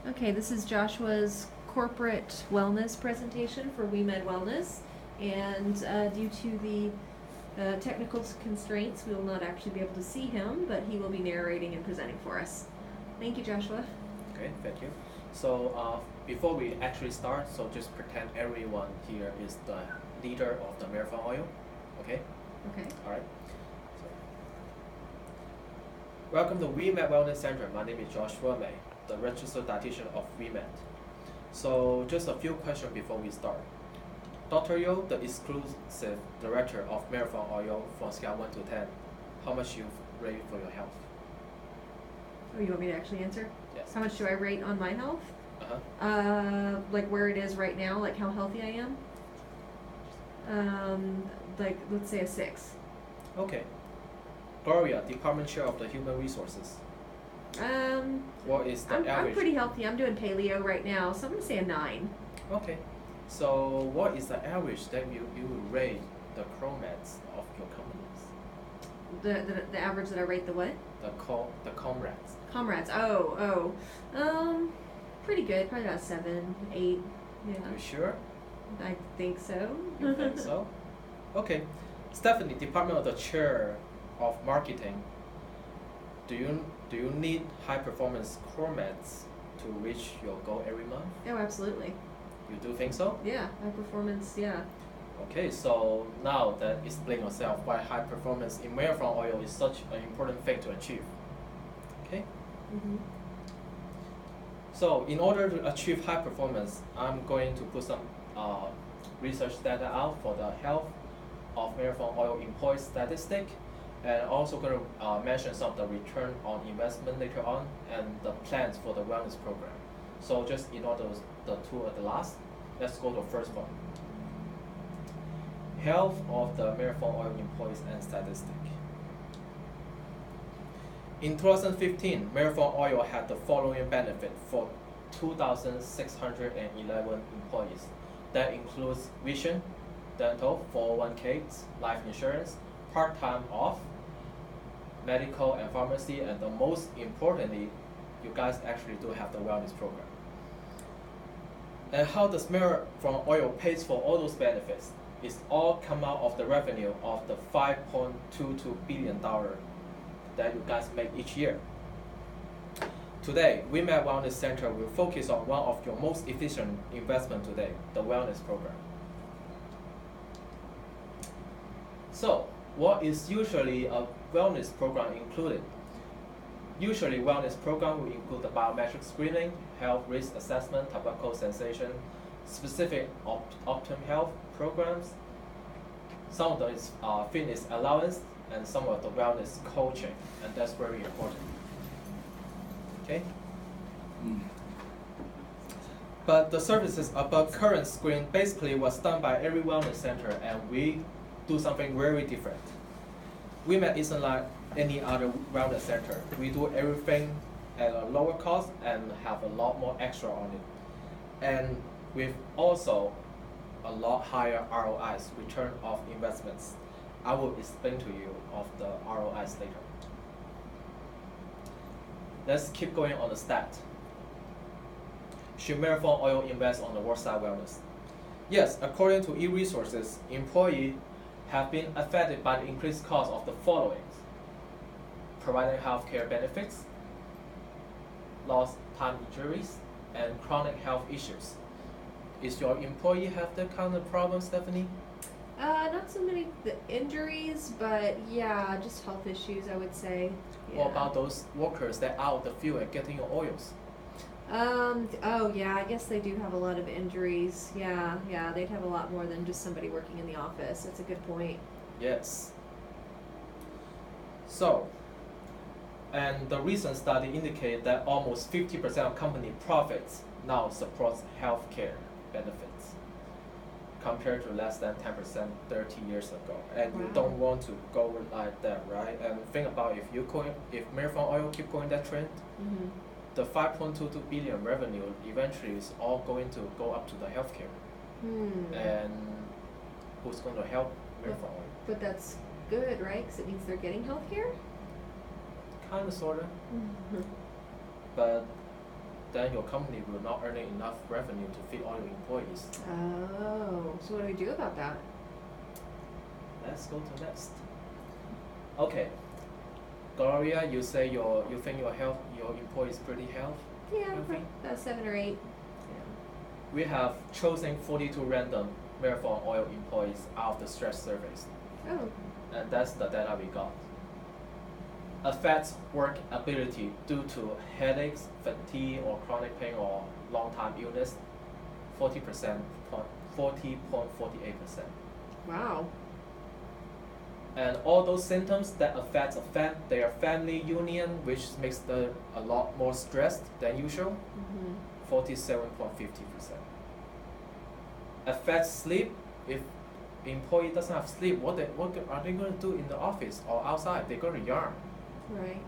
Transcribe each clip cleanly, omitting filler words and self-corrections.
Okay, this is Joshua's corporate wellness presentation for WeMed Wellness, and due to the technical constraints, we will not actually be able to see him, but he will be narrating and presenting for us. Thank you, Joshua. Okay, thank you. So before we actually start, so just pretend everyone here is the leader of the Marathon Oil, okay? Okay. All right. So, welcome to WeMed Wellness Center. My name is Joshua May, the registered dietitian of WeMed. So just a few questions before we start. Dr. Yo, the exclusive director of Marathon Oil, from scale 1 to 10, how much you rate for your health? Oh, you want me to actually answer? Yes. How much do I rate on my health? Like where it is right now, like how healthy I am? Like let's say a 6. Okay. Gloria, Department Chair of the Human Resources. What is the average? I'm pretty healthy. I'm doing paleo right now, so I'm gonna say a 9. Okay. So what is the average that you would rate the comrades of your companies? The average that I rate the what? The comrades. Comrades. Pretty good. Probably about 7, 8. Yeah. You sure? I think so. You think so? Okay. Stephanie, Department of the Chair of Marketing. Do you need high performance comrades to reach your goal every month? Oh, absolutely. You do think so? Yeah, high performance. Yeah. Okay, so now that explain yourself why high performance in Marathon Oil is such an important thing to achieve. Okay. Mm-hmm. So in order to achieve high performance, I'm going to put some research data out for the health of Marathon Oil employee statistic, and also going to mention some of the return on investment later on and the plans for the wellness program. So just in order the two at the last, let's go to the first one. Health of the Marathon Oil employees and statistic. In 2015, Marathon Oil had the following benefit for 2,611 employees. That includes vision, dental, 401ks, life insurance, part-time off, medical and pharmacy, and the most importantly, you guys actually do have the wellness program. And how does Marathon Oil pays for all those benefits? It's all come out of the revenue of the $5.22 billion that you guys make each year. Today, WeMed Wellness Center will focus on one of your most efficient investment today, the wellness program. So, what is usually a wellness program included? Usually, wellness program will include the biometric screening, health risk assessment, tobacco cessation, specific Optum Health programs. Some of those fitness allowance, and some of the wellness coaching, and that's very important. Okay? But the services above current screen basically was done by every wellness center, and we do something very different. WeMed isn't like any other wellness center. We do everything at a lower cost and have a lot more extra on it. And with also a lot higher ROIs, return of investments. I will explain to you of the ROIs later. Let's keep going on the stat. Should Marathon Oil invest on the worksite wellness? Yes, according to eResources, employees have been affected by the increased cost of the following: providing healthcare benefits, lost time injuries, and chronic health issues. Is your employee have that kind of problem, Stephanie? Not so many the injuries, but yeah, just health issues, I would say. Yeah. What about those workers that are out of the field and getting your oils? Oh yeah, I guess they do have a lot of injuries. Yeah, they'd have a lot more than just somebody working in the office. That's a good point. Yes. So, and the recent study indicated that almost 50% of company profits now supports healthcare benefits, compared to less than 10% 30 years ago. And Wow. You don't want to go like that, right? And think about if Marathon Oil keep going that trend, Mm-hmm. the 5.22 billion revenue eventually is all going to go up to the healthcare. And who's going to help Marathon Oil? But that's good, right? Because it means they're getting health care? Kind of, sort of. Mm-hmm. But then your company will not earn enough revenue to feed all your employees. Oh, so what do we do about that? Let's go to next. Okay, Gloria, you say you think your employee is pretty healthy. Yeah, Healthy? about 7 or 8. We have chosen 42 random Marathon Oil employees out of the stress surveys, Oh, and that's the data we got. Affects work ability due to headaches, fatigue, or chronic pain or long-time illness, 40.48%. wow. And all those symptoms that affect their family union, which makes them a lot more stressed than usual, 47.50%. Affects sleep. If employee doesn't have sleep, what are they going to do in the office or outside? They're going to yarn. Right.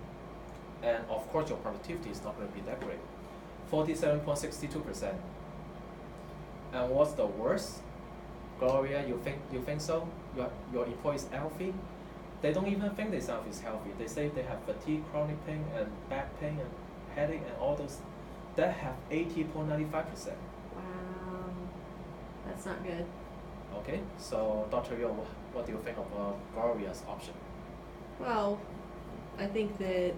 And of course, your productivity is not going to be that great. 47.62%. And what's the worst? Gloria, you think so? Your employee is healthy? They don't even think themselves is healthy. They say they have fatigue, chronic pain, and back pain, and headache, and all those. That have 80.95%. Wow. That's not good. Okay, so Dr. Yo, what do you think of Gloria's option? Well, I think that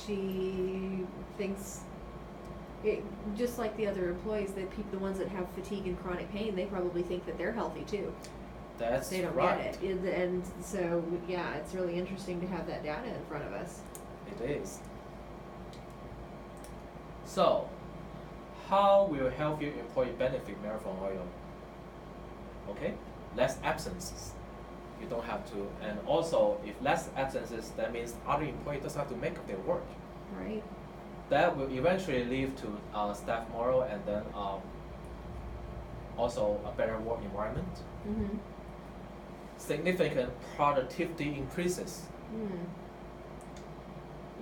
she thinks, just like the other employees, the ones that have fatigue and chronic pain, they probably think that they're healthy too. That's They don't right. get it. And so, yeah, it's really interesting to have that data in front of us. It is. So, how will healthier employee benefit Marathon Oil? Okay, less absences. You don't have to, and also if less absences, that means other employees doesn't have to make up their work. Right. That will eventually lead to staff morale and then also a better work environment. Mm-hmm. Significant productivity increases, Mm.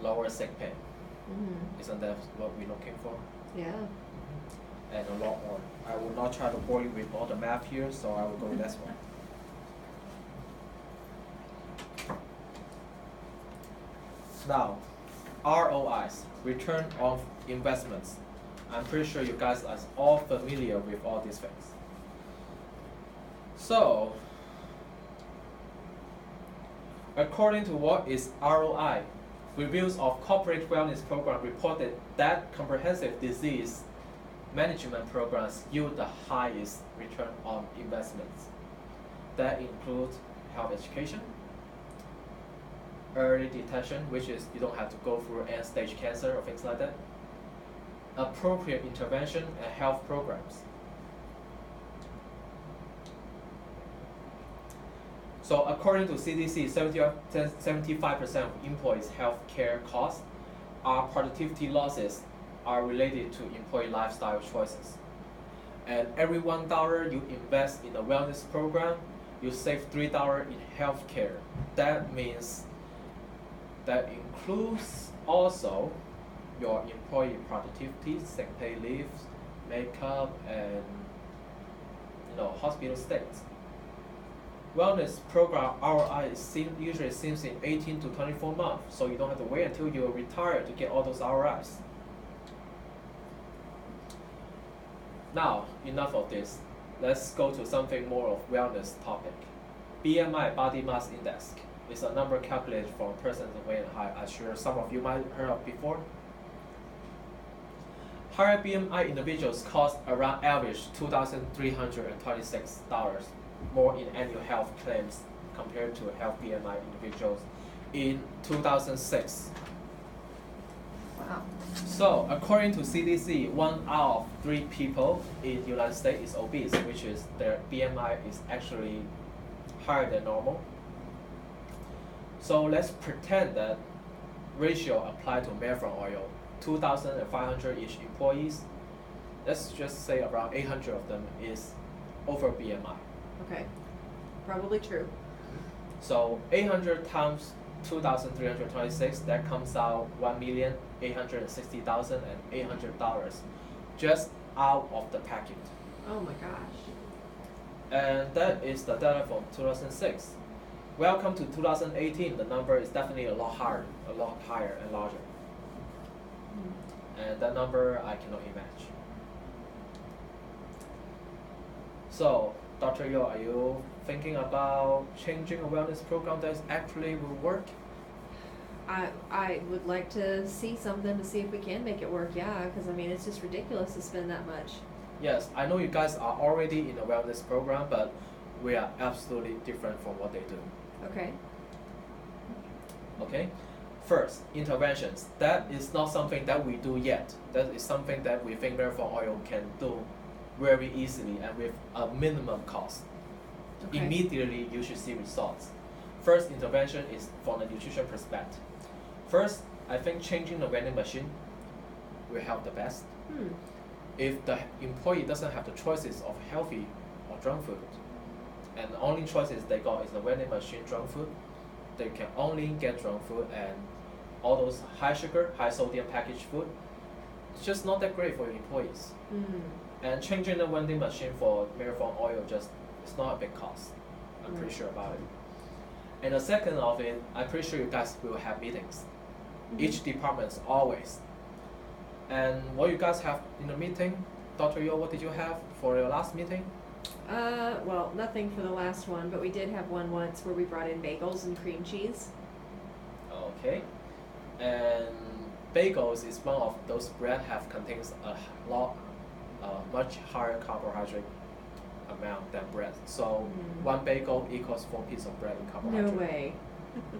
lower sick pay. Mm-hmm. Isn't that what we're looking for? Yeah. And a lot more. I will not try to bore you with all the math here, so I will go with this one. Now, ROIs, return on investments. I'm pretty sure you guys are all familiar with all these things. So, according to what is ROI, reviews of corporate wellness program reported that comprehensive disease management programs yield the highest return on investments. That includes health education, early detection, which is you don't have to go through end-stage cancer or things like that, appropriate intervention and health programs. So according to CDC, 75% of employees' health care costs are productivity losses are related to employee lifestyle choices. And every $1 you invest in a wellness program, you save $3 in health care. That means that includes also your employee productivity, sick pay leave, makeup, and hospital stays. Wellness program ROI usually seems in 18 to 24 months, so you don't have to wait until you're retired to get all those ROIs. Now, enough of this. Let's go to something more of wellness topic. BMI, body mass index, is a number calculated from a person's weight and height. I'm sure some of you might have heard of before. Higher BMI individuals cost around average $2,326 more in annual health claims compared to health BMI individuals in 2006. Wow. So, according to CDC, 1 out of 3 people in the United States is obese, which is their BMI is actually higher than normal. So let's pretend that ratio applied to Marathon Oil, 2,500 each employees. Let's just say around 800 of them is over BMI. Okay. Probably true. So 800 times 2,326, that comes out $1,860,800 just out of the package. Oh my gosh. And that is the data from 2006. Welcome to 2018. The number is definitely a lot higher and larger. and that number I cannot imagine. So, Dr. Yo, are you thinking about changing a wellness program that actually will work? I would like to see something to see if we can make it work, yeah, because I mean, it's just ridiculous to spend that much. Yes, I know you guys are already in a wellness program, but we are absolutely different from what they do. Okay. Okay? First, interventions. That is not something that we do yet. That is something that we think Marathon Oil can do very easily and with a minimum cost. Okay. Immediately, you should see results. First intervention is from the nutrition perspective. First, I think changing the vending machine will help the best. If the employee doesn't have the choices of healthy or junk food, and the only choices they got is the vending machine junk food, they can only get junk food and all those high sugar, high sodium packaged food. It's just not that great for your employees. And changing the vending machine for Marathon Oil it's not a big cost. I'm pretty sure about it. And the second of it, I'm pretty sure you guys will have meetings. Each department always. And what you guys have in the meeting, Dr. Yo, what did you have for your last meeting? Well, nothing for the last one, but we did have one once where we brought in bagels and cream cheese. Okay. And bagels is one of those bread contains much higher carbohydrate amount than bread. So one bagel equals 4 pieces of bread in carbohydrate. No way.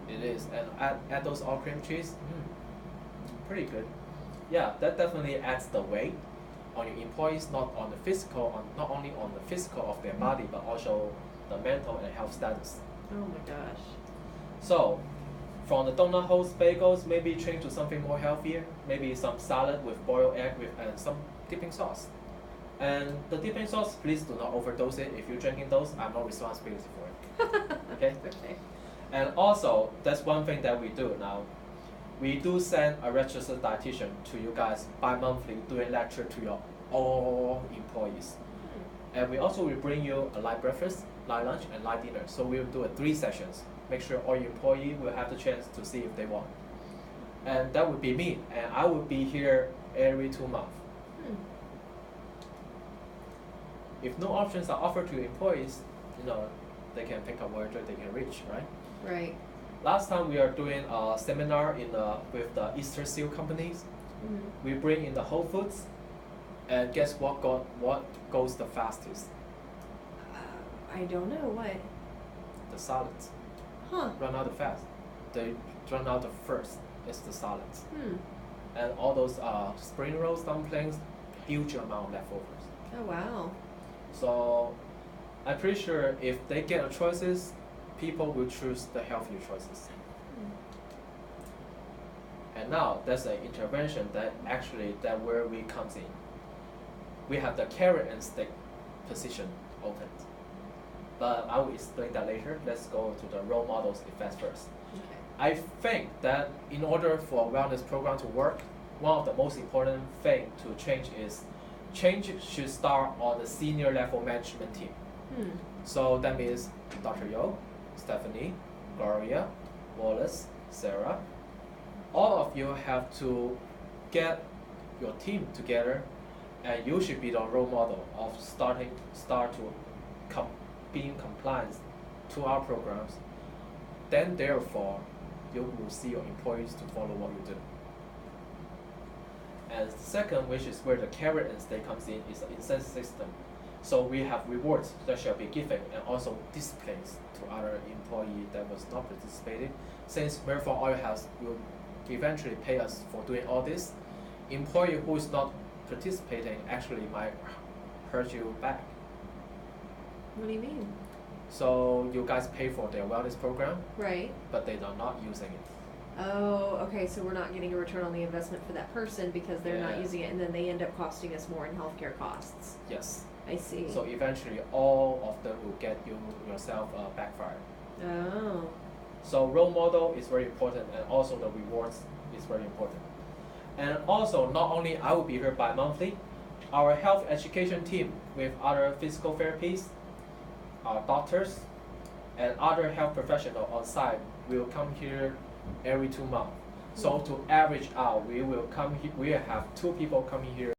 It is, and add those all cream cheese, pretty good. Yeah, that definitely adds the weight on your employees, not only on the physical of their body, but also the mental and health status. Oh my gosh. So, from the donut holes bagels, maybe change to something more healthier. Maybe some salad with boiled egg and some dipping sauce. And the dipping sauce, please do not overdose it. If you're drinking those, I'm not responsible for it. Okay? Okay. And also, that's one thing that we do now. We do send a registered dietitian to you guys bi-monthly doing lecture to your all employees. And we also will bring you a light breakfast, light lunch, and light dinner. So we'll do 3 sessions. Make sure all your employees will have the chance to see if they want. And that would be me, and I will be here every 2 months. If no options are offered to your employees, they can pick up wherever they can reach, right? Right. Last time we are doing a seminar with the Eastern Seal companies. We bring in the Whole Foods, and guess what goes the fastest? I don't know, what? The salads. Huh. Run out the fast. They run out the first. It's the salads. And all those spring rolls, dumplings, huge amount of leftovers. Oh wow. So I'm pretty sure if they get the choices, people will choose the healthier choices. And now that's an intervention that where we comes in. We have the carrot and stick position opened. But I will explain that later. Let's go to the role models effect first. Okay. I think that in order for a wellness program to work, one of the most important thing to change should start on the senior level management team. So that means Dr. Yo, Stephanie, Gloria, Wallace, Sarah, all of you have to get your team together, and you should be the role model of being compliant to our programs. Then therefore, you will see your employees to follow what you do. And second, which is where the carrot and stick comes in, is the incentive system. So we have rewards that shall be given and also disciplines to other employee that was not participating. Since Marathon Oil will eventually pay us for doing all this, employee who is not participating actually might hurt you back. What do you mean? So you guys pay for their wellness program, Right. but they are not using it. Oh, okay, so we're not getting a return on the investment for that person because they're not Yeah. using it, and then they end up costing us more in healthcare costs. Yes. I see. So eventually all of them will get yourself backfire. Oh. So role model is very important, and also the rewards is very important. And also, not only I will be here bi-monthly, our health education team with other physical therapists, doctors, and other health professionals on site will come here every 2 months. So to average out, we will have 2 people coming here